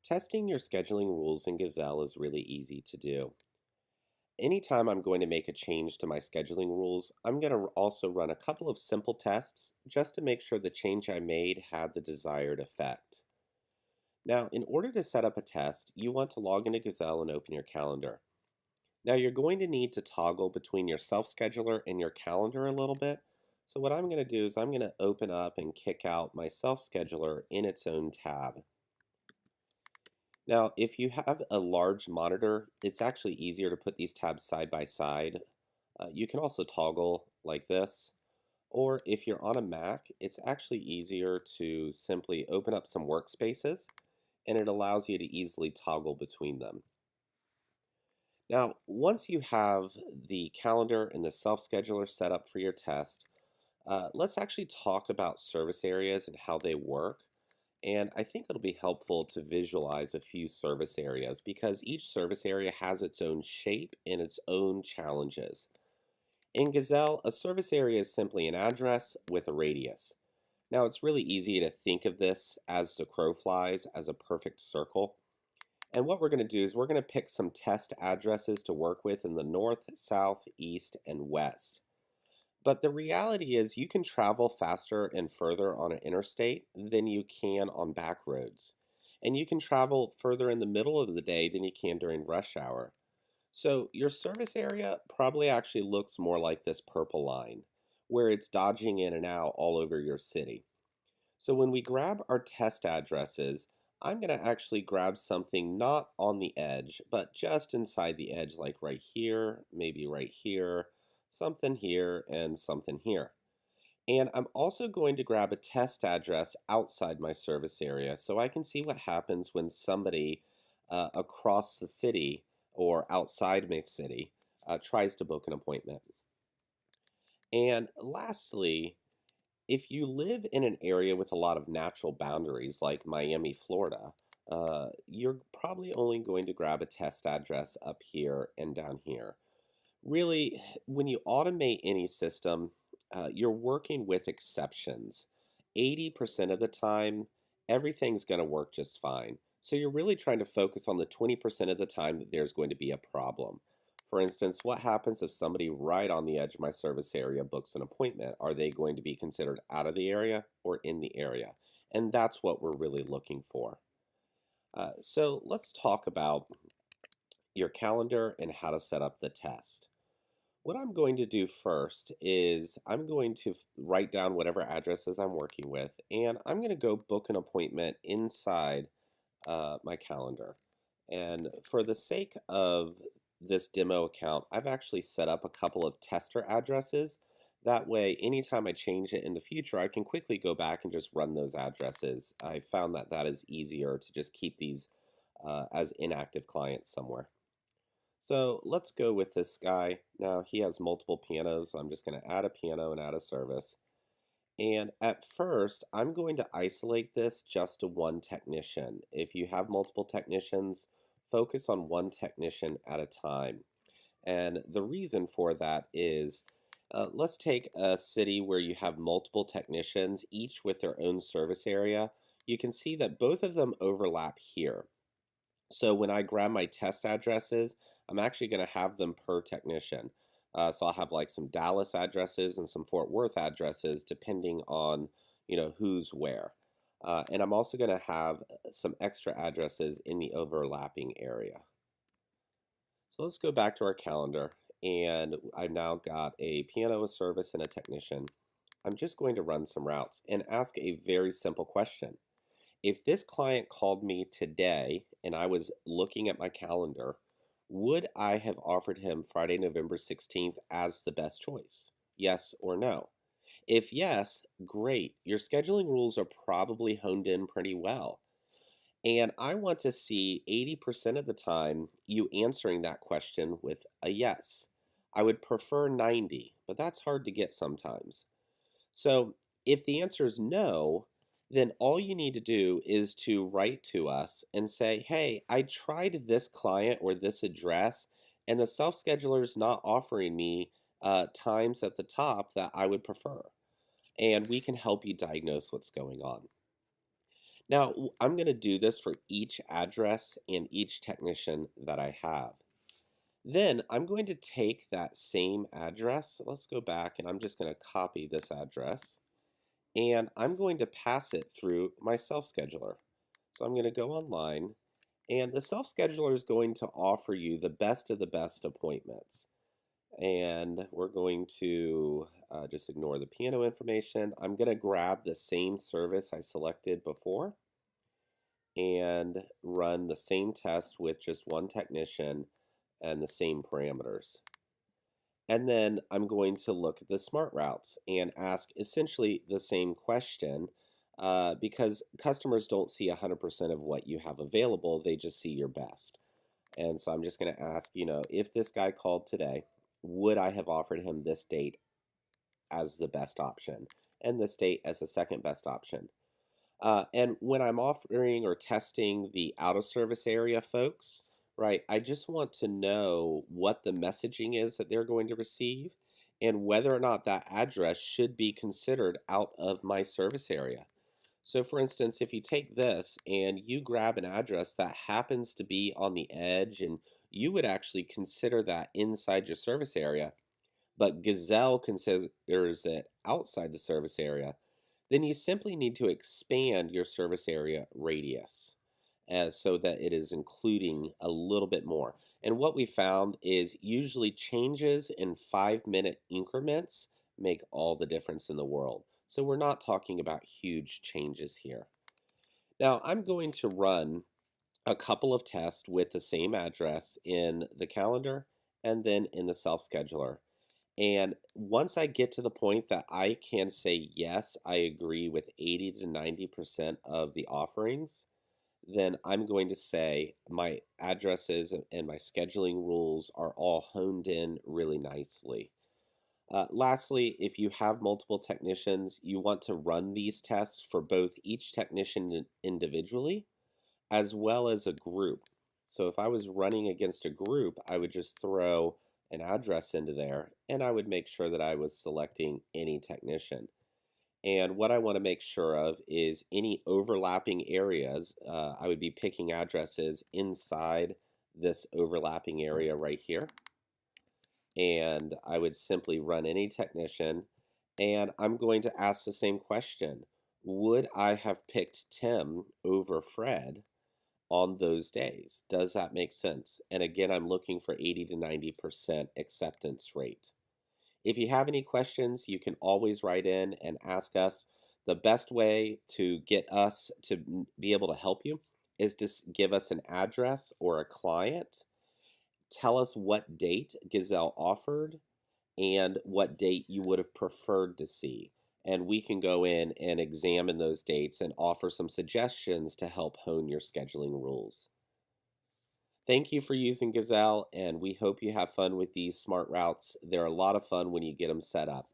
Testing your scheduling rules in Gazelle is really easy to do. Anytime I'm going to make a change to my scheduling rules, I'm going to also run a couple of simple tests just to make sure the change I made had the desired effect. Now, in order to set up a test, you want to log into Gazelle and open your calendar. Now, you're going to need to toggle between your self-scheduler and your calendar a little bit. So what I'm going to do is I'm going to open up and kick out my self-scheduler in its own tab. Now, if you have a large monitor, it's actually easier to put these tabs side by side. You can also toggle like this, or if you're on a Mac, it's actually easier to simply open up some workspaces, and it allows you to easily toggle between them. Now, once you have the calendar and the self-scheduler set up for your test, let's actually talk about service areas and how they work. And I think it'll be helpful to visualize a few service areas because each service area has its own shape and its own challenges. In Gazelle, a service area is simply an address with a radius. Now, it's really easy to think of this as the crow flies as a perfect circle. And what we're going to do is we're going to pick some test addresses to work with in the north, south, east, and west. But the reality is you can travel faster and further on an interstate than you can on back roads. And you can travel further in the middle of the day than you can during rush hour. So your service area probably actually looks more like this purple line, where it's dodging in and out all over your city. So when we grab our test addresses, I'm going to actually grab something not on the edge, but just inside the edge, like right here, maybe right here, something here, and something here. And I'm also going to grab a test address outside my service area so I can see what happens when somebody across the city or outside my city tries to book an appointment. And lastly, if you live in an area with a lot of natural boundaries like Miami, Florida, you're probably only going to grab a test address up here and down here. Really, when you automate any system, you're working with exceptions. 80% of the time, everything's going to work just fine. So you're really trying to focus on the 20% of the time that there's going to be a problem. For instance, what happens if somebody right on the edge of my service area books an appointment? Are they going to be considered out of the area or in the area? And that's what we're really looking for. So let's talk about your calendar and how to set up the test. What I'm going to do first is I'm going to write down whatever addresses I'm working with, and I'm going to go book an appointment inside my calendar. And for the sake of this demo account, I've actually set up a couple of tester addresses. That way, anytime I change it in the future, I can quickly go back and just run those addresses. I found that that is easier to just keep these as inactive clients somewhere. So let's go with this guy. Now he has multiple pianos, so I'm just going to add a piano and add a service. And at first, I'm going to isolate this just to one technician. If you have multiple technicians, focus on one technician at a time. And the reason for that is, let's take a city where you have multiple technicians, each with their own service area. You can see that both of them overlap here. So when I grab my test addresses, I'm actually going to have them per technician. So I'll have like some Dallas addresses and some Fort Worth addresses depending on, who's where. And I'm also going to have some extra addresses in the overlapping area. So let's go back to our calendar, and I've now got a piano, a service, and a technician. I'm just going to run some routes and ask a very simple question. If this client called me today and I was looking at my calendar, would I have offered him Friday, November 16th as the best choice? Yes or no? If yes, great. Your scheduling rules are probably honed in pretty well. And I want to see 80% of the time you answering that question with a yes. I would prefer 90, but that's hard to get sometimes. So if the answer is no, then all you need to do is to write to us and say, hey, I tried this client or this address, and the self-scheduler is not offering me times at the top that I would prefer. And we can help you diagnose what's going on. Now, I'm going to do this for each address and each technician that I have. Then I'm going to take that same address. Let's go back and I'm just going to copy this address and I'm going to pass it through my self-scheduler. So I'm going to go online and the self-scheduler is going to offer you the best of the best appointments. And we're going to just ignore the piano information. I'm going to grab the same service I selected before and run the same test with just one technician and the same parameters. And then I'm going to look at the smart routes and ask essentially the same question because customers don't see 100% of what you have available, they just see your best. And so I'm just going to ask, if this guy called today, would I have offered him this date as the best option and this date as the second best option? And when I'm offering or testing the out of service area folks, right, I just want to know what the messaging is that they're going to receive and whether or not that address should be considered out of my service area. So, for instance, if you take this and you grab an address that happens to be on the edge and you would actually consider that inside your service area, but Gazelle considers it outside the service area, then you simply need to expand your service area radius so that it is including a little bit more. And what we found is usually changes in 5-minute increments make all the difference in the world. So we're not talking about huge changes here. Now I'm going to run a couple of tests with the same address in the calendar and then in the self-scheduler. And once I get to the point that I can say, yes, I agree with 80 to 90% of the offerings, then I'm going to say my addresses and my scheduling rules are all honed in really nicely. Lastly, if you have multiple technicians, you want to run these tests for both each technician individually as well as a group. So if I was running against a group, I would just throw an address into there and I would make sure that I was selecting any technician. And what I want to make sure of is any overlapping areas. I would be picking addresses inside this overlapping area right here. And I would simply run any technician and I'm going to ask the same question. Would I have picked Tim over Fred on those days? Does that make sense? And again, I'm looking for 80 to 90% acceptance rate. If you have any questions, you can always write in and ask us. The best way to get us to be able to help you is to give us an address or a client. Tell us what date Gazelle offered and what date you would have preferred to see. And we can go in and examine those dates and offer some suggestions to help hone your scheduling rules. Thank you for using Gazelle, and we hope you have fun with these smart routes. They're a lot of fun when you get them set up.